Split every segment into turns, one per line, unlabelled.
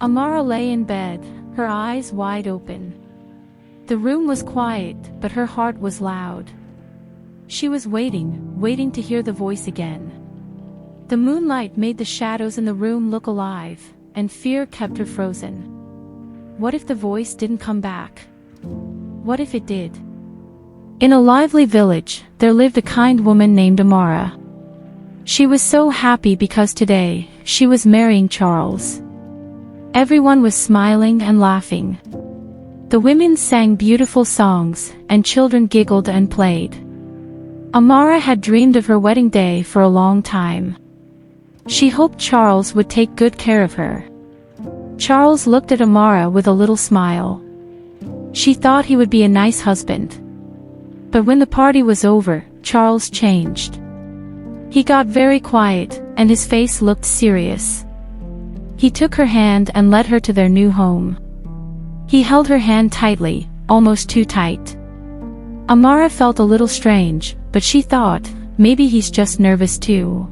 Amara lay in bed, her eyes wide open. The room was quiet, but her heart was loud. She was waiting to hear the voice again. The moonlight made the shadows in the room look alive, and fear kept her frozen. What if the voice didn't come back? What if it did? In a lively village, there lived a kind woman named Amara. She was so happy because today, she was marrying Charles. Everyone was smiling and laughing. The women sang beautiful songs, and children giggled and played. Amara had dreamed of her wedding day for a long time. She hoped Charles would take good care of her. Charles looked at Amara with a little smile. She thought he would be a nice husband. But when the party was over, Charles changed. He got very quiet, and his face looked serious. He took her hand and led her to their new home. He held her hand tightly, almost too tight. Amara felt a little strange, but she thought, maybe he's just nervous too.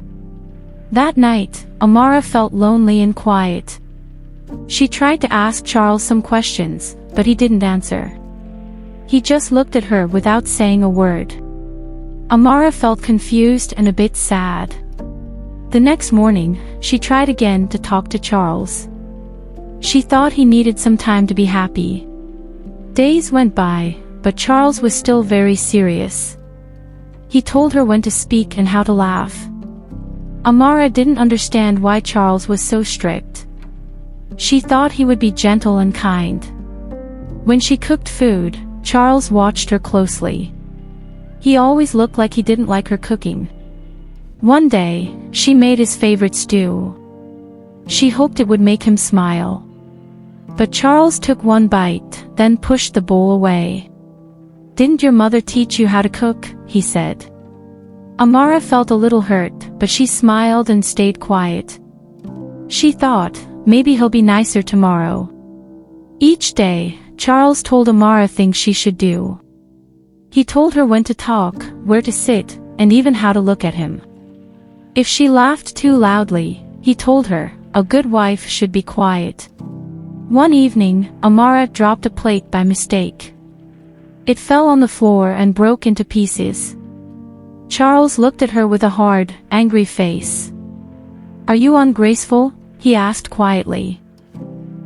That night, Amara felt lonely and quiet. She tried to ask Charles some questions, but he didn't answer. He just looked at her without saying a word. Amara felt confused and a bit sad. The next morning, she tried again to talk to Charles. She thought he needed some time to be happy. Days went by, but Charles was still very serious. He told her when to speak and how to laugh. Amara didn't understand why Charles was so strict. She thought he would be gentle and kind. When she cooked food, Charles watched her closely. He always looked like he didn't like her cooking. One day, she made his favorite stew. She hoped it would make him smile. But Charles took one bite, then pushed the bowl away. "Didn't your mother teach you how to cook?" he said. Amara felt a little hurt, but she smiled and stayed quiet. She thought, maybe he'll be nicer tomorrow. Each day, Charles told Amara things she should do. He told her when to talk, where to sit, and even how to look at him. If she laughed too loudly, he told her, a good wife should be quiet. One evening, Amara dropped a plate by mistake. It fell on the floor and broke into pieces. Charles looked at her with a hard, angry face. "Are you ungraceful?" he asked quietly.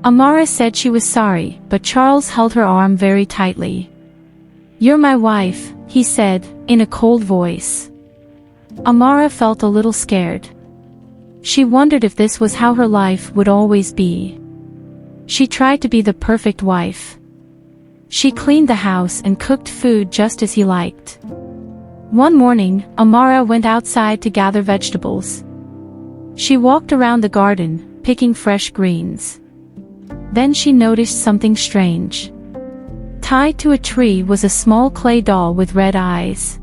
Amara said she was sorry, but Charles held her arm very tightly. "You're my wife," he said, in a cold voice. Amara felt a little scared. She wondered if this was how her life would always be. She tried to be the perfect wife. She cleaned the house and cooked food just as he liked. One morning, Amara went outside to gather vegetables. She walked around the garden, picking fresh greens. Then she noticed something strange. Tied to a tree was a small clay doll with red eyes.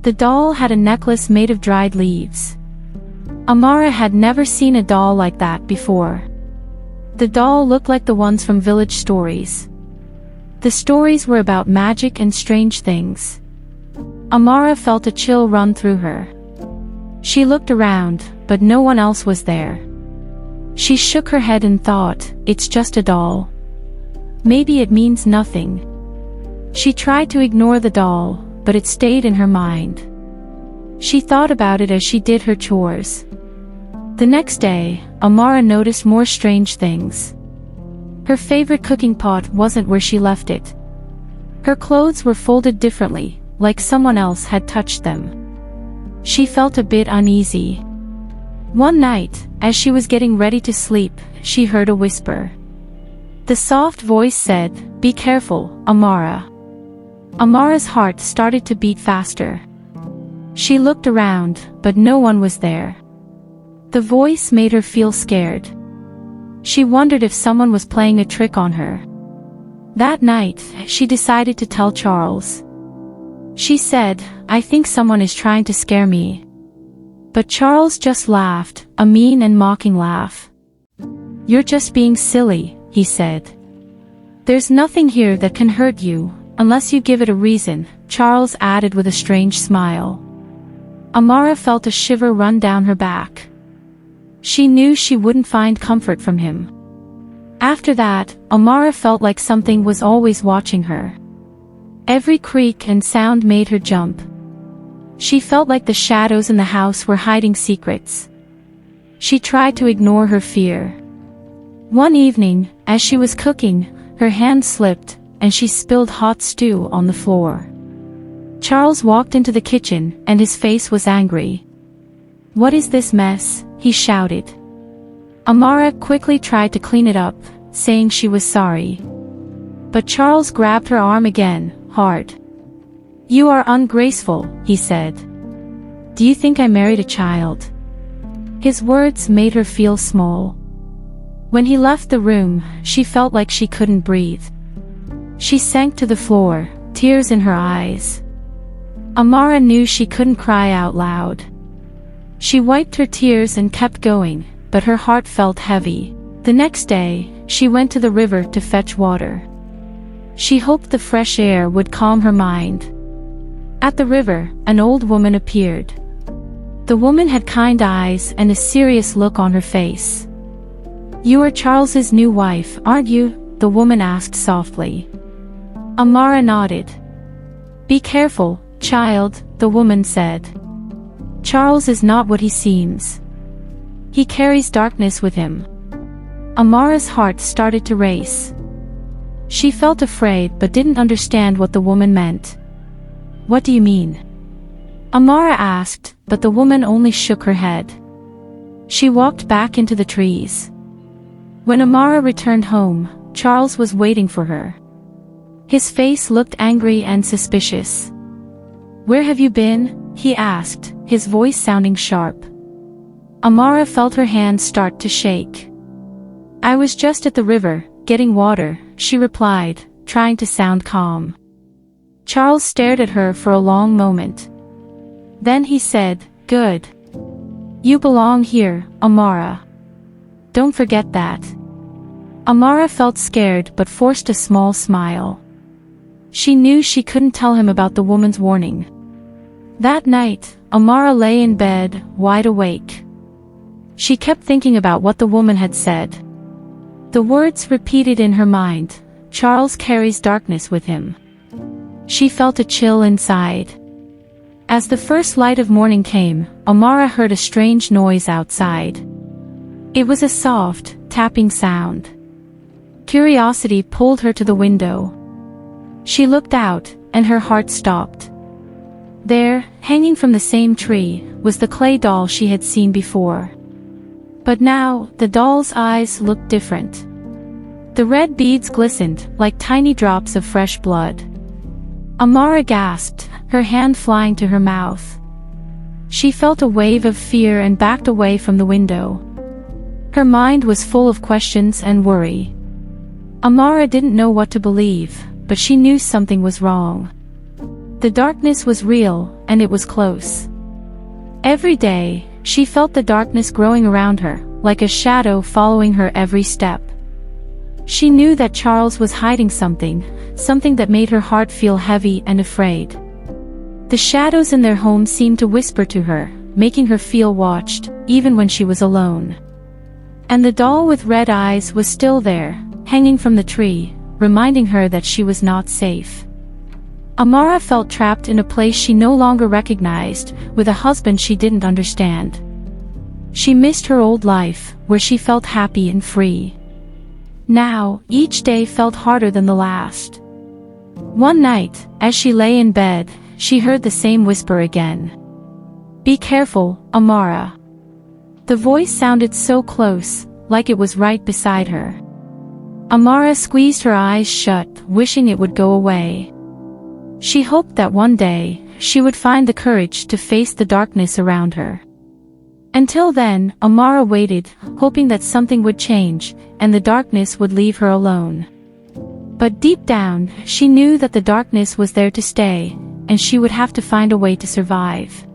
The doll had a necklace made of dried leaves. Amara had never seen a doll like that before. The doll looked like the ones from village stories. The stories were about magic and strange things. Amara felt a chill run through her. She looked around, but no one else was there. She shook her head and thought, it's just a doll. Maybe it means nothing. She tried to ignore the doll, but it stayed in her mind. She thought about it as she did her chores. The next day, Amara noticed more strange things. Her favorite cooking pot wasn't where she left it. Her clothes were folded differently, like someone else had touched them. She felt a bit uneasy. One night, as she was getting ready to sleep, she heard a whisper. The soft voice said, "Be careful, Amara." Amara's heart started to beat faster. She looked around, but no one was there. The voice made her feel scared. She wondered if someone was playing a trick on her. That night, she decided to tell Charles. She said, "I think someone is trying to scare me." But Charles just laughed, a mean and mocking laugh. "You're just being silly," he said. "There's nothing here that can hurt you, unless you give it a reason," Charles added with a strange smile. Amara felt a shiver run down her back. She knew she wouldn't find comfort from him. After that, Amara felt like something was always watching her. Every creak and sound made her jump. She felt like the shadows in the house were hiding secrets. She tried to ignore her fear. One evening, as she was cooking, her hand slipped, and she spilled hot stew on the floor. Charles walked into the kitchen, and his face was angry. "What is this mess?" he shouted. Amara quickly tried to clean it up, saying she was sorry. But Charles grabbed her arm again, hard. "You are ungraceful," he said. "Do you think I married a child?" His words made her feel small. When he left the room, she felt like she couldn't breathe. She sank to the floor, tears in her eyes. Amara knew she couldn't cry out loud. She wiped her tears and kept going, but her heart felt heavy. The next day, she went to the river to fetch water. She hoped the fresh air would calm her mind. At the river, an old woman appeared. The woman had kind eyes and a serious look on her face. "You are Charles's new wife, aren't you?" the woman asked softly. Amara nodded. "Be careful, child," the woman said. "Charles is not what he seems. He carries darkness with him." Amara's heart started to race. She felt afraid but didn't understand what the woman meant. "What do you mean?" Amara asked, but the woman only shook her head. She walked back into the trees. When Amara returned home, Charles was waiting for her. His face looked angry and suspicious. "Where have you been?" he asked, his voice sounding sharp. Amara felt her hands start to shake. "I was just at the river, getting water," she replied, trying to sound calm. Charles stared at her for a long moment. Then he said, "Good. You belong here, Amara. Don't forget that." Amara felt scared but forced a small smile. She knew she couldn't tell him about the woman's warning. That night, Amara lay in bed, wide awake. She kept thinking about what the woman had said. The words repeated in her mind, "Charles carries darkness with him." She felt a chill inside. As the first light of morning came, Amara heard a strange noise outside. It was a soft, tapping sound. Curiosity pulled her to the window. She looked out, and her heart stopped. There, hanging from the same tree, was the clay doll she had seen before. But now, the doll's eyes looked different. The red beads glistened, like tiny drops of fresh blood. Amara gasped, her hand flying to her mouth. She felt a wave of fear and backed away from the window. Her mind was full of questions and worry. Amara didn't know what to believe, but she knew something was wrong. The darkness was real, and it was close. Every day, she felt the darkness growing around her, like a shadow following her every step. She knew that Charles was hiding something that made her heart feel heavy and afraid. The shadows in their home seemed to whisper to her, making her feel watched, even when she was alone. And the doll with red eyes was still there, hanging from the tree, reminding her that she was not safe. Amara felt trapped in a place she no longer recognized, with a husband she didn't understand. She missed her old life, where she felt happy and free. Now, each day felt harder than the last. One night, as she lay in bed, she heard the same whisper again. "Be careful, Amara." The voice sounded so close, like it was right beside her. Amara squeezed her eyes shut, wishing it would go away. She hoped that one day, she would find the courage to face the darkness around her. Until then, Amara waited, hoping that something would change, and the darkness would leave her alone. But deep down, she knew that the darkness was there to stay, and she would have to find a way to survive.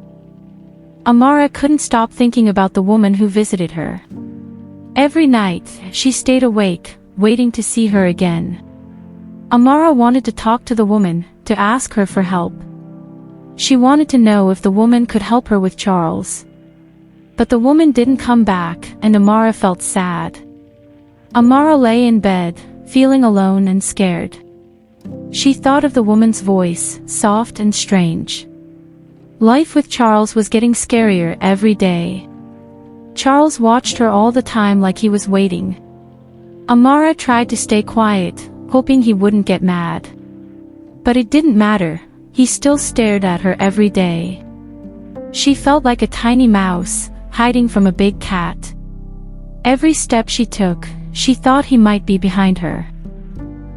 Amara couldn't stop thinking about the woman who visited her. Every night, she stayed awake, waiting to see her again. Amara wanted to talk to the woman, to ask her for help. She wanted to know if the woman could help her with Charles. But the woman didn't come back, and Amara felt sad. Amara lay in bed, feeling alone and scared. She thought of the woman's voice, soft and strange. Life with Charles was getting scarier every day. Charles watched her all the time like he was waiting. Amara tried to stay quiet, hoping he wouldn't get mad. But it didn't matter, he still stared at her every day. She felt like a tiny mouse, hiding from a big cat. Every step she took, she thought he might be behind her.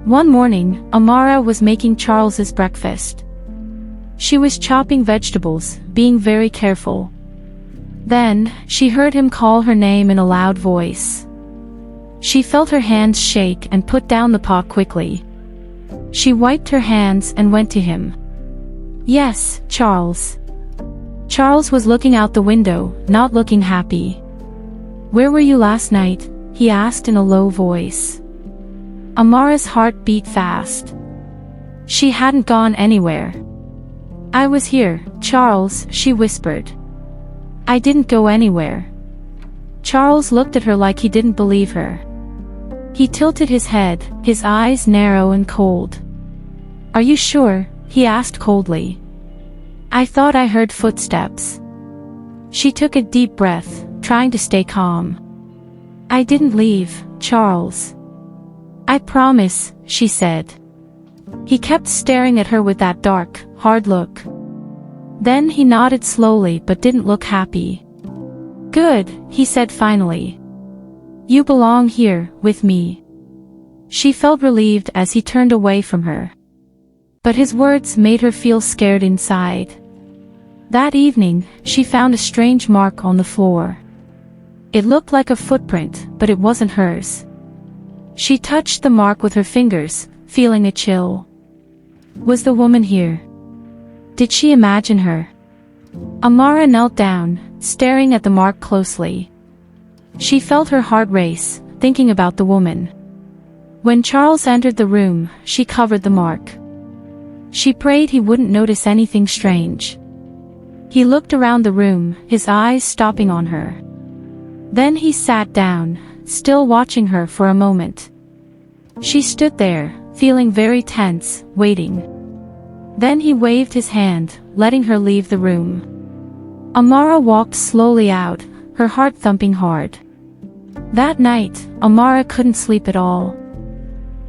One morning, Amara was making Charles's breakfast. She was chopping vegetables, being very careful. Then, she heard him call her name in a loud voice. She felt her hands shake and put down the pot quickly. She wiped her hands and went to him. "Yes, Charles." Charles was looking out the window, not looking happy. "Where were you last night?" he asked in a low voice. Amara's heart beat fast. She hadn't gone anywhere. "I was here, Charles," she whispered. "I didn't go anywhere." Charles looked at her like he didn't believe her. He tilted his head, his eyes narrow and cold. "Are you sure?" he asked coldly. "I thought I heard footsteps." She took a deep breath, trying to stay calm. "I didn't leave, Charles." "I promise," she said. He kept staring at her with that dark, hard look. Then he nodded slowly but didn't look happy. "Good," he said finally. "You belong here, with me." She felt relieved as he turned away from her. But his words made her feel scared inside. That evening, she found a strange mark on the floor. It looked like a footprint, but it wasn't hers. She touched the mark with her fingers, feeling a chill. Was the woman here? Did she imagine her? Amara knelt down, staring at the mark closely. She felt her heart race, thinking about the woman. When Charles entered the room, she covered the mark. She prayed he wouldn't notice anything strange. He looked around the room, his eyes stopping on her. Then he sat down, still watching her for a moment. She stood there, feeling very tense, waiting. Then he waved his hand, letting her leave the room. Amara walked slowly out, her heart thumping hard. That night, Amara couldn't sleep at all.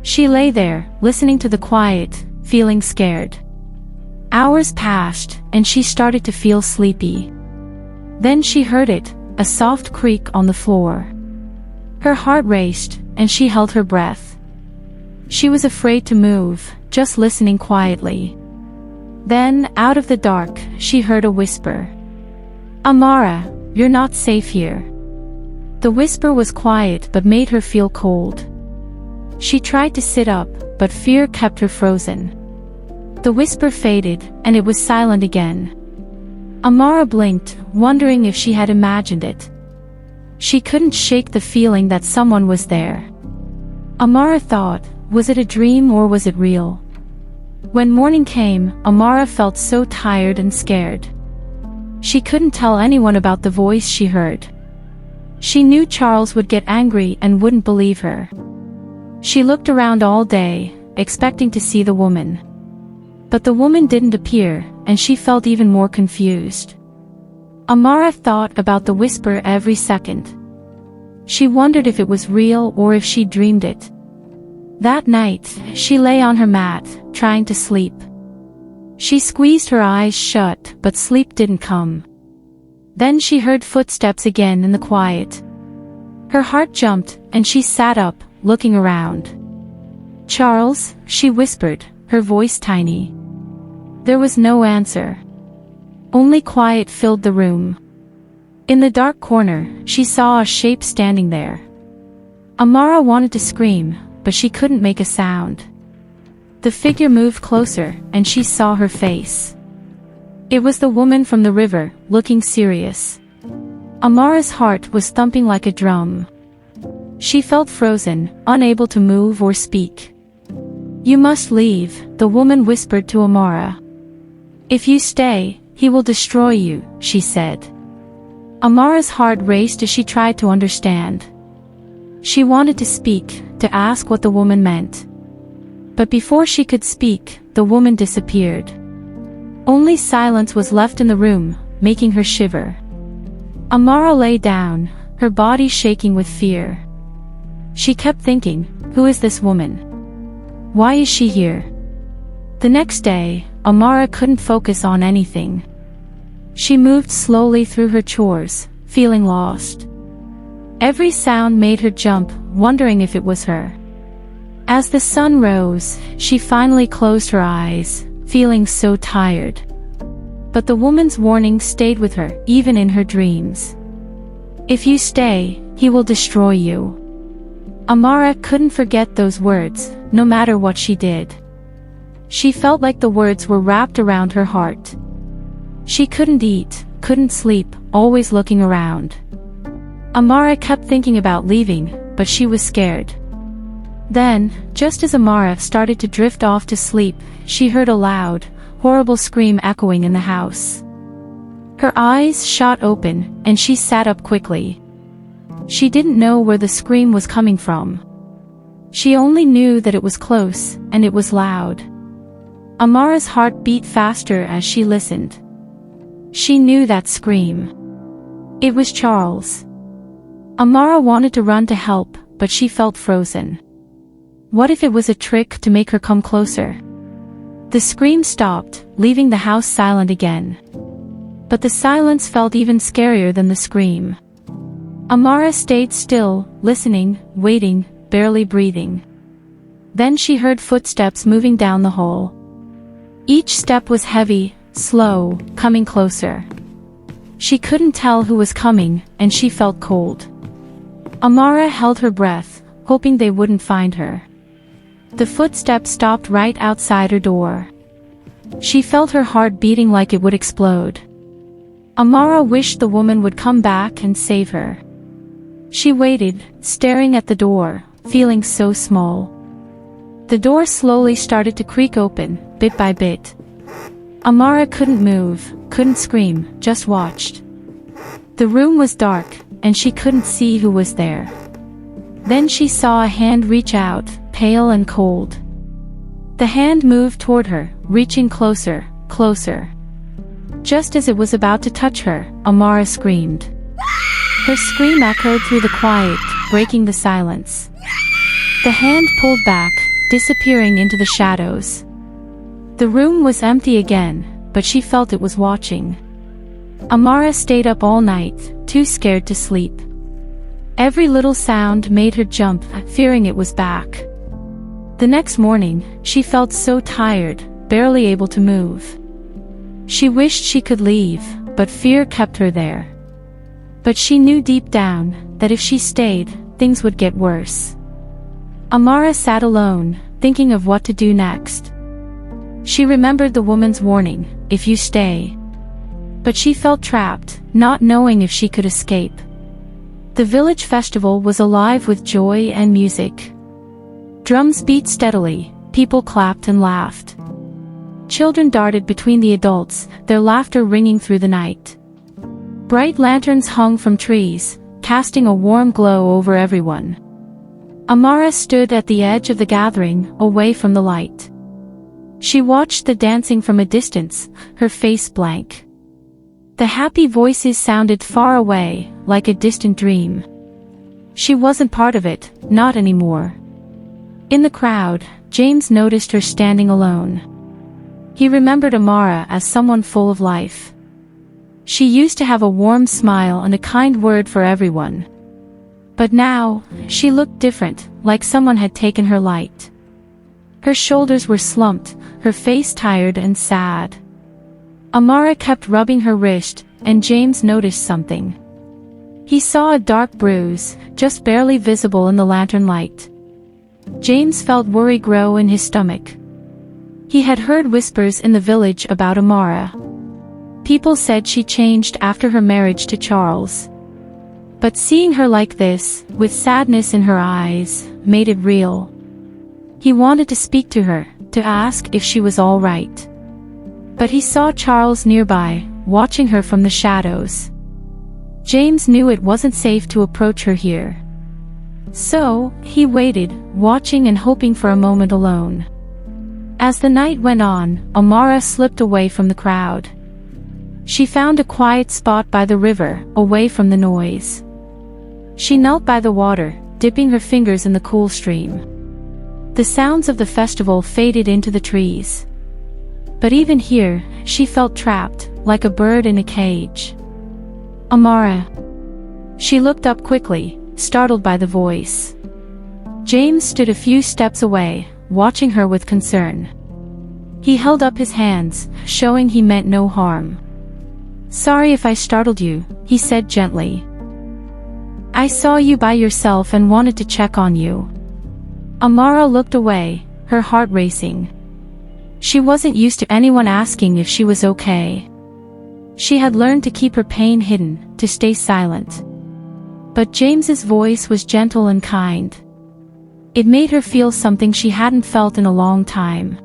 She lay there, listening to the quiet, feeling scared. Hours passed, and she started to feel sleepy. Then she heard it, a soft creak on the floor. Her heart raced, and she held her breath. She was afraid to move, just listening quietly. Then, out of the dark, she heard a whisper. "Amara, you're not safe here." The whisper was quiet but made her feel cold. She tried to sit up, but fear kept her frozen. The whisper faded, and it was silent again. Amara blinked, wondering if she had imagined it. She couldn't shake the feeling that someone was there. Amara thought, was it a dream or was it real? When morning came, Amara felt so tired and scared. She couldn't tell anyone about the voice she heard. She knew Charles would get angry and wouldn't believe her. She looked around all day, expecting to see the woman. But the woman didn't appear, and she felt even more confused. Amara thought about the whisper every second. She wondered if it was real or if she dreamed it. That night, she lay on her mat, trying to sleep. She squeezed her eyes shut, but sleep didn't come. Then she heard footsteps again in the quiet. Her heart jumped, and she sat up, looking around. "Charles," she whispered, her voice tiny. There was no answer. Only quiet filled the room. In the dark corner, she saw a shape standing there. Amara wanted to scream, but she couldn't make a sound. The figure moved closer, and she saw her face. It was the woman from the river, looking serious. Amara's heart was thumping like a drum. She felt frozen, unable to move or speak. "You must leave," the woman whispered to Amara. "If you stay, he will destroy you," she said. Amara's heart raced as she tried to understand. She wanted to speak, to ask what the woman meant. But before she could speak, the woman disappeared. Only silence was left in the room, making her shiver. Amara lay down, her body shaking with fear. She kept thinking, who is this woman? Why is she here? The next day, Amara couldn't focus on anything. She moved slowly through her chores, feeling lost. Every sound made her jump, wondering if it was her. As the sun rose, she finally closed her eyes, feeling so tired. But the woman's warning stayed with her, even in her dreams. If you stay, he will destroy you. Amara couldn't forget those words, no matter what she did. She felt like the words were wrapped around her heart. She couldn't eat, couldn't sleep, always looking around. Amara kept thinking about leaving, but she was scared. Then, just as Amara started to drift off to sleep, she heard a loud, horrible scream echoing in the house. Her eyes shot open, and she sat up quickly. She didn't know where the scream was coming from. She only knew that it was close, and it was loud. Amara's heart beat faster as she listened. She knew that scream. It was Charles. Amara wanted to run to help, but she felt frozen. What if it was a trick to make her come closer? The scream stopped, leaving the house silent again. But the silence felt even scarier than the scream. Amara stayed still, listening, waiting, barely breathing. Then she heard footsteps moving down the hall. Each step was heavy, slow, coming closer. She couldn't tell who was coming, and she felt cold. Amara held her breath, hoping they wouldn't find her. The footsteps stopped right outside her door. She felt her heart beating like it would explode. Amara wished the woman would come back and save her. She waited, staring at the door, feeling so small. The door slowly started to creak open, bit by bit. Amara couldn't move, couldn't scream, just watched. The room was dark, and she couldn't see who was there. Then she saw a hand reach out, pale and cold. The hand moved toward her, reaching closer, closer. Just as it was about to touch her, Amara screamed. Her scream echoed through the quiet, breaking the silence. The hand pulled back, disappearing into the shadows. The room was empty again, but she felt it was watching. Amara stayed up all night, too scared to sleep. Every little sound made her jump, fearing it was back. The next morning, she felt so tired, barely able to move. She wished she could leave, but fear kept her there. But she knew deep down that if she stayed, things would get worse. Amara sat alone, thinking of what to do next. She remembered the woman's warning, if you stay. But she felt trapped, not knowing if she could escape. The village festival was alive with joy and music. Drums beat steadily, people clapped and laughed. Children darted between the adults, their laughter ringing through the night. Bright lanterns hung from trees, casting a warm glow over everyone. Amara stood at the edge of the gathering, away from the light. She watched the dancing from a distance, her face blank. The happy voices sounded far away, like a distant dream. She wasn't part of it, not anymore. In the crowd, James noticed her standing alone. He remembered Amara as someone full of life. She used to have a warm smile and a kind word for everyone. But now, she looked different, like someone had taken her light. Her shoulders were slumped, her face tired and sad. Amara kept rubbing her wrist, and James noticed something. He saw a dark bruise, just barely visible in the lantern light. James felt worry grow in his stomach. He had heard whispers in the village about Amara. People said she changed after her marriage to Charles. But seeing her like this, with sadness in her eyes, made it real. He wanted to speak to her, to ask if she was all right. But he saw Charles nearby, watching her from the shadows. James knew it wasn't safe to approach her here. So, he waited, watching and hoping for a moment alone. As the night went on, Amara slipped away from the crowd. She found a quiet spot by the river, away from the noise. She knelt by the water, dipping her fingers in the cool stream. The sounds of the festival faded into the trees. But even here, she felt trapped, like a bird in a cage. Amara. She looked up quickly, startled by the voice. James stood a few steps away, watching her with concern. He held up his hands, showing he meant no harm. "Sorry if I startled you," he said gently. "I saw you by yourself and wanted to check on you." Amara looked away, her heart racing. She wasn't used to anyone asking if she was okay. She had learned to keep her pain hidden, to stay silent. But James's voice was gentle and kind. It made her feel something she hadn't felt in a long time.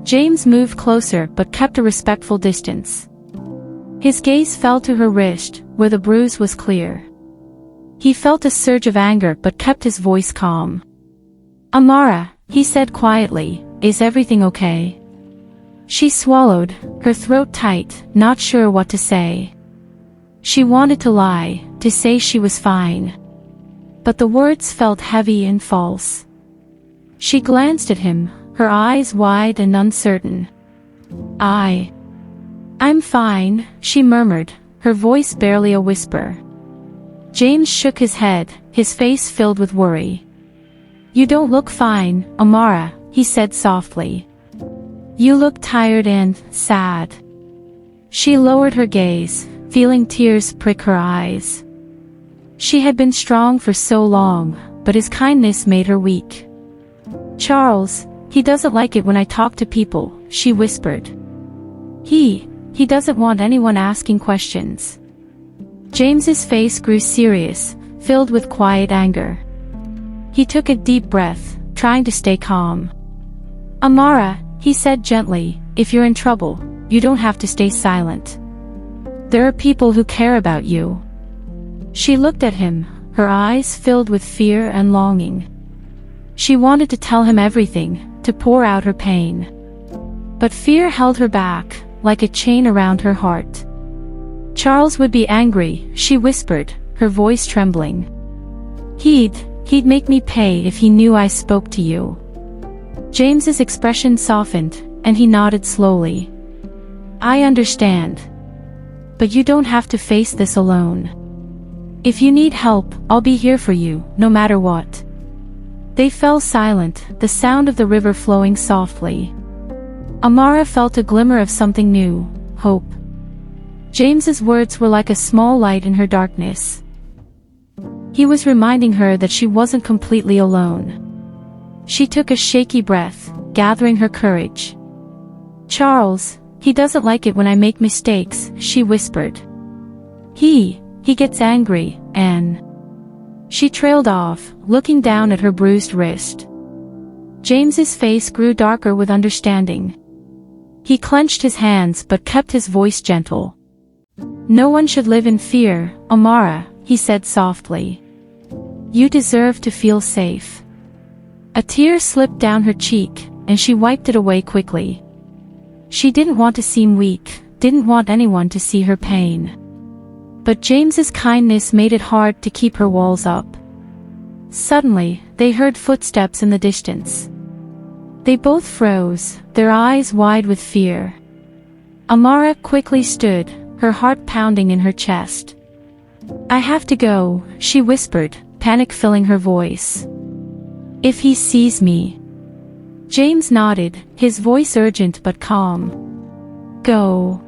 James moved closer but kept a respectful distance. His gaze fell to her wrist, where the bruise was clear. He felt a surge of anger but kept his voice calm. "Amara," he said quietly, "is everything okay?" She swallowed, her throat tight, not sure what to say. She wanted to lie, to say she was fine. But the words felt heavy and false. She glanced at him, her eyes wide and uncertain. I'm fine," she murmured, her voice barely a whisper. James shook his head, his face filled with worry. "You don't look fine, Amara," he said softly. "You look tired and sad." She lowered her gaze, feeling tears prick her eyes. She had been strong for so long, but his kindness made her weak. "Charles, he doesn't like it when I talk to people," she whispered. He doesn't want anyone asking questions." James's face grew serious, filled with quiet anger. He took a deep breath, trying to stay calm. "Amara," he said gently, "if you're in trouble, you don't have to stay silent. There are people who care about you." She looked at him, her eyes filled with fear and longing. She wanted to tell him everything, to pour out her pain. But fear held her back, like a chain around her heart. "Charles would be angry," she whispered, her voice trembling. He'd make me pay if he knew I spoke to you." James's expression softened, and he nodded slowly. "I understand. But you don't have to face this alone. If you need help, I'll be here for you, no matter what." They fell silent, the sound of the river flowing softly. Amara felt a glimmer of something new, hope. James's words were like a small light in her darkness. He was reminding her that she wasn't completely alone. She took a shaky breath, gathering her courage. "Charles, he doesn't like it when I make mistakes," she whispered. He gets angry, and..." She trailed off, looking down at her bruised wrist. James's face grew darker with understanding. He clenched his hands but kept his voice gentle. "No one should live in fear, Amara," he said softly. "You deserve to feel safe." A tear slipped down her cheek, and she wiped it away quickly. She didn't want to seem weak, didn't want anyone to see her pain. But James's kindness made it hard to keep her walls up. Suddenly, they heard footsteps in the distance. They both froze, their eyes wide with fear. Amara quickly stood, her heart pounding in her chest. "I have to go," she whispered, panic filling her voice. "If he sees me..." James nodded, his voice urgent but calm. "Go.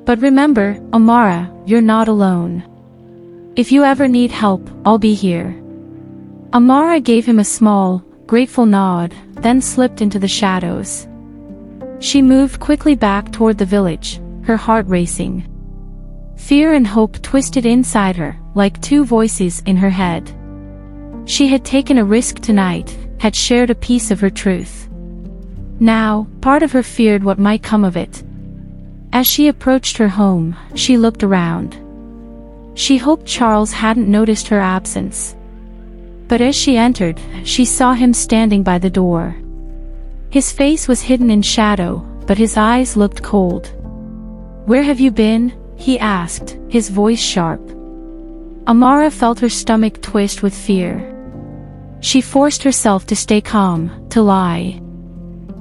But remember, Amara, you're not alone. If you ever need help, I'll be here." Amara gave him a small, grateful nod, then slipped into the shadows. She moved quickly back toward the village, her heart racing. Fear and hope twisted inside her, like two voices in her head. She had taken a risk tonight, had shared a piece of her truth. Now, part of her feared what might come of it. As she approached her home, she looked around. She hoped Charles hadn't noticed her absence. But as she entered, she saw him standing by the door. His face was hidden in shadow, but his eyes looked cold. "Where have you been?" he asked, his voice sharp. Amara felt her stomach twist with fear. She forced herself to stay calm, to lie.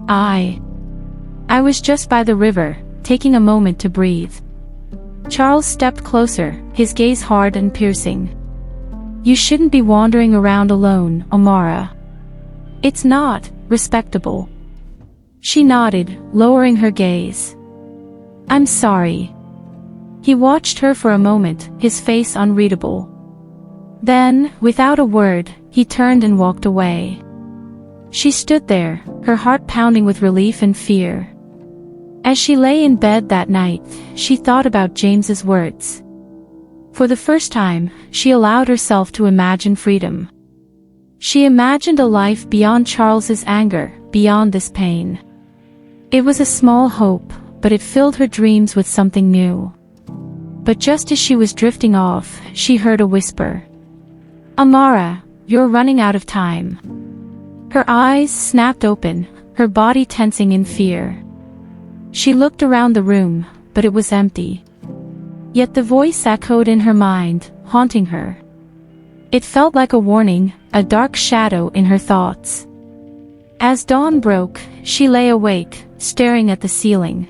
I was just by the river, taking a moment to breathe." Charles stepped closer, his gaze hard and piercing. "You shouldn't be wandering around alone, Amara. It's not respectable." She nodded, lowering her gaze. "I'm sorry." He watched her for a moment, his face unreadable. Then, without a word, he turned and walked away. She stood there, her heart pounding with relief and fear. As she lay in bed that night, she thought about James's words. For the first time, she allowed herself to imagine freedom. She imagined a life beyond Charles's anger, beyond this pain. It was a small hope, but it filled her dreams with something new. But just as she was drifting off, she heard a whisper. "Amara, you're running out of time." Her eyes snapped open, her body tensing in fear. She looked around the room, but it was empty. Yet the voice echoed in her mind, haunting her. It felt like a warning, a dark shadow in her thoughts. As dawn broke, she lay awake, staring at the ceiling.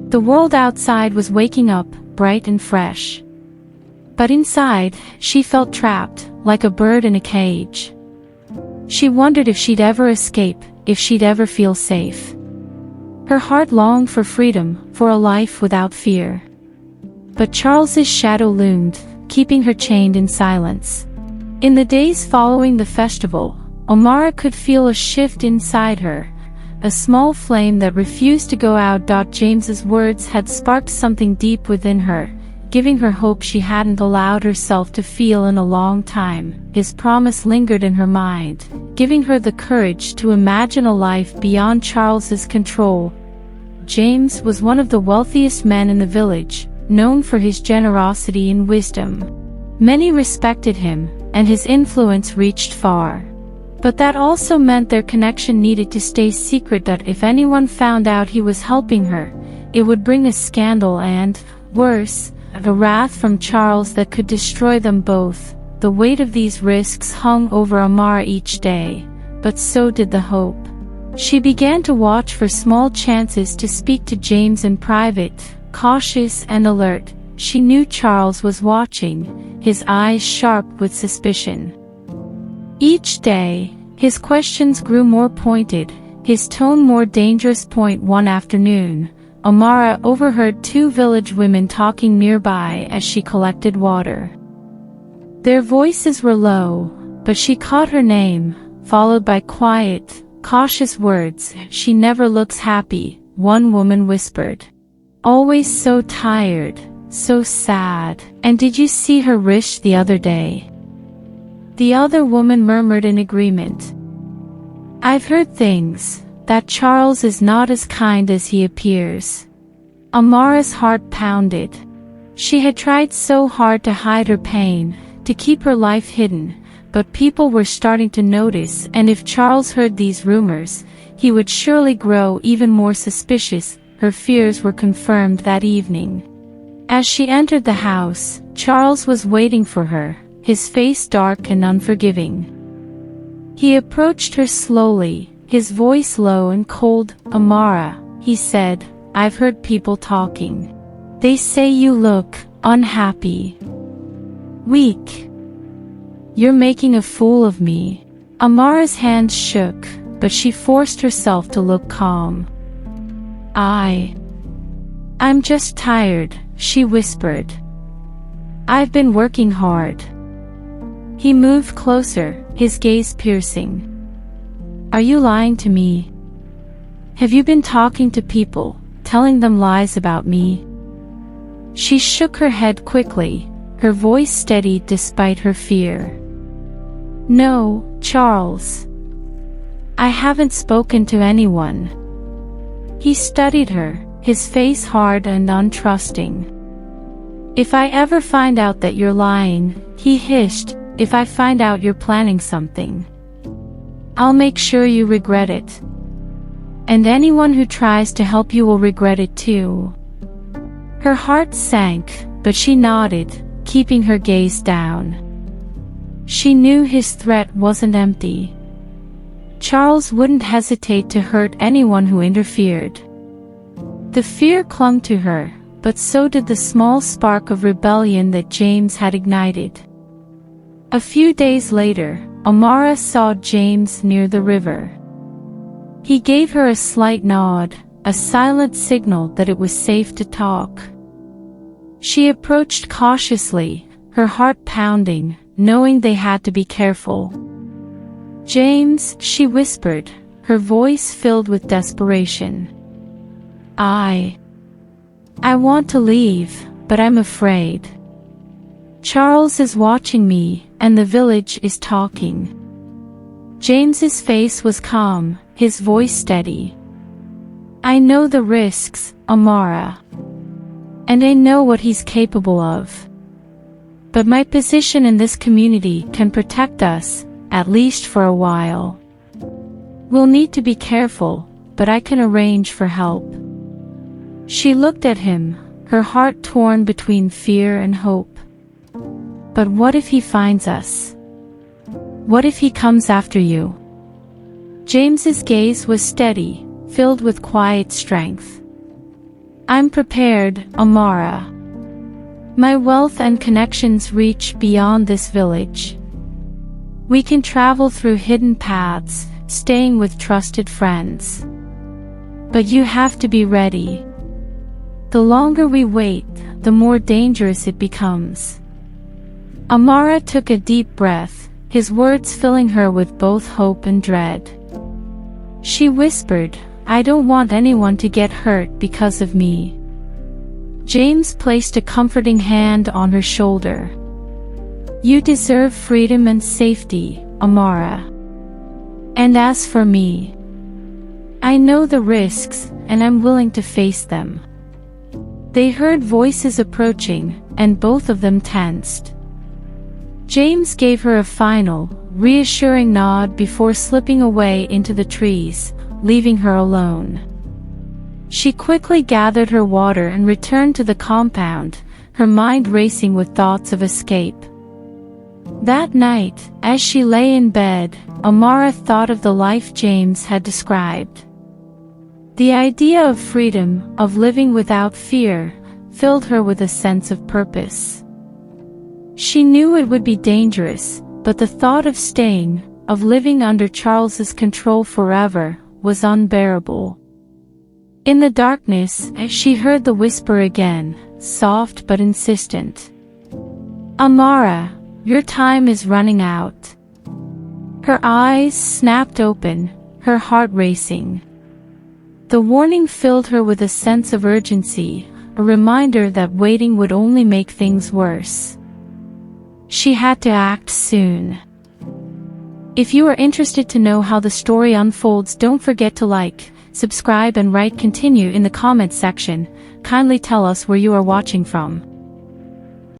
The world outside was waking up, bright and fresh. But inside, she felt trapped, like a bird in a cage. She wondered if she'd ever escape, if she'd ever feel safe. Her heart longed for freedom, for a life without fear. But Charles's shadow loomed, keeping her chained in silence. In the days following the festival, Amara could feel a shift inside her, a small flame that refused to go out. James's words had sparked something deep within her, giving her hope she hadn't allowed herself to feel in a long time. His promise lingered in her mind, giving her the courage to imagine a life beyond Charles's control. James was one of the wealthiest men in the village, known for his generosity and wisdom. Many respected him, and his influence reached far. But that also meant their connection needed to stay secret. That if anyone found out he was helping her, it would bring a scandal and, worse, a wrath from Charles that could destroy them both. The weight of these risks hung over Amara each day, but so did the hope. She began to watch for small chances to speak to James in private, cautious and alert. She knew Charles was watching, his eyes sharp with suspicion. Each day, his questions grew more pointed, his tone more dangerous. One afternoon, Amara overheard two village women talking nearby as she collected water. Their voices were low, but she caught her name, followed by quiet, cautious words. "She never looks happy," one woman whispered. "Always so tired, so sad. And did you see her wrist the other day?" The other woman murmured in agreement. "I've heard things, that Charles is not as kind as he appears." Amara's heart pounded. She had tried so hard to hide her pain, to keep her life hidden, but people were starting to notice, and if Charles heard these rumors, he would surely grow even more suspicious. Her fears were confirmed that evening. As she entered the house, Charles was waiting for her, his face dark and unforgiving. He approached her slowly, his voice low and cold. "Amara," he said, "I've heard people talking. They say you look unhappy, weak. You're making a fool of me." Amara's hands shook, but she forced herself to look calm. I'm just tired," she whispered. "I've been working hard." He moved closer, his gaze piercing. "Are you lying to me? Have you been talking to people, telling them lies about me?" She shook her head quickly, her voice steady despite her fear. "No, Charles. I haven't spoken to anyone." He studied her, his face hard and untrusting. "If I ever find out that you're lying," he hissed, if I find out you're planning something. I'll make sure you regret it. And anyone who tries to help you will regret it too." Her heart sank, but she nodded, keeping her gaze down. She knew his threat wasn't empty. Charles wouldn't hesitate to hurt anyone who interfered. The fear clung to her, but so did the small spark of rebellion that James had ignited. A few days later, Amara saw James near the river. He gave her a slight nod, a silent signal that it was safe to talk. She approached cautiously, her heart pounding, knowing they had to be careful. "James," she whispered, her voice filled with desperation. I want to leave, but I'm afraid. Charles is watching me, and the village is talking." James's face was calm, his voice steady. "I know the risks, Amara. And I know what he's capable of. But my position in this community can protect us, at least for a while. We'll need to be careful, but I can arrange for help." She looked at him, her heart torn between fear and hope. "But what if he finds us? What if he comes after you?" James's gaze was steady, filled with quiet strength. "I'm prepared, Amara. My wealth and connections reach beyond this village. We can travel through hidden paths, staying with trusted friends. But you have to be ready. The longer we wait, the more dangerous it becomes." Amara took a deep breath, his words filling her with both hope and dread. She whispered, "I don't want anyone to get hurt because of me." James placed a comforting hand on her shoulder. "You deserve freedom and safety, Amara. And as for me, I know the risks, and I'm willing to face them." They heard voices approaching, and both of them tensed. James gave her a final, reassuring nod before slipping away into the trees, leaving her alone. She quickly gathered her water and returned to the compound, her mind racing with thoughts of escape. That night, as she lay in bed, Amara thought of the life James had described. The idea of freedom, of living without fear, filled her with a sense of purpose. She knew it would be dangerous, but the thought of staying, of living under Charles's control forever, was unbearable. In the darkness, she heard the whisper again, soft but insistent. "Amara, your time is running out." Her eyes snapped open, her heart racing. The warning filled her with a sense of urgency, a reminder that waiting would only make things worse. She had to act soon. If you are interested to know how the story unfolds, don't forget to like, subscribe and write continue in the comments section. Kindly tell us where you are watching from.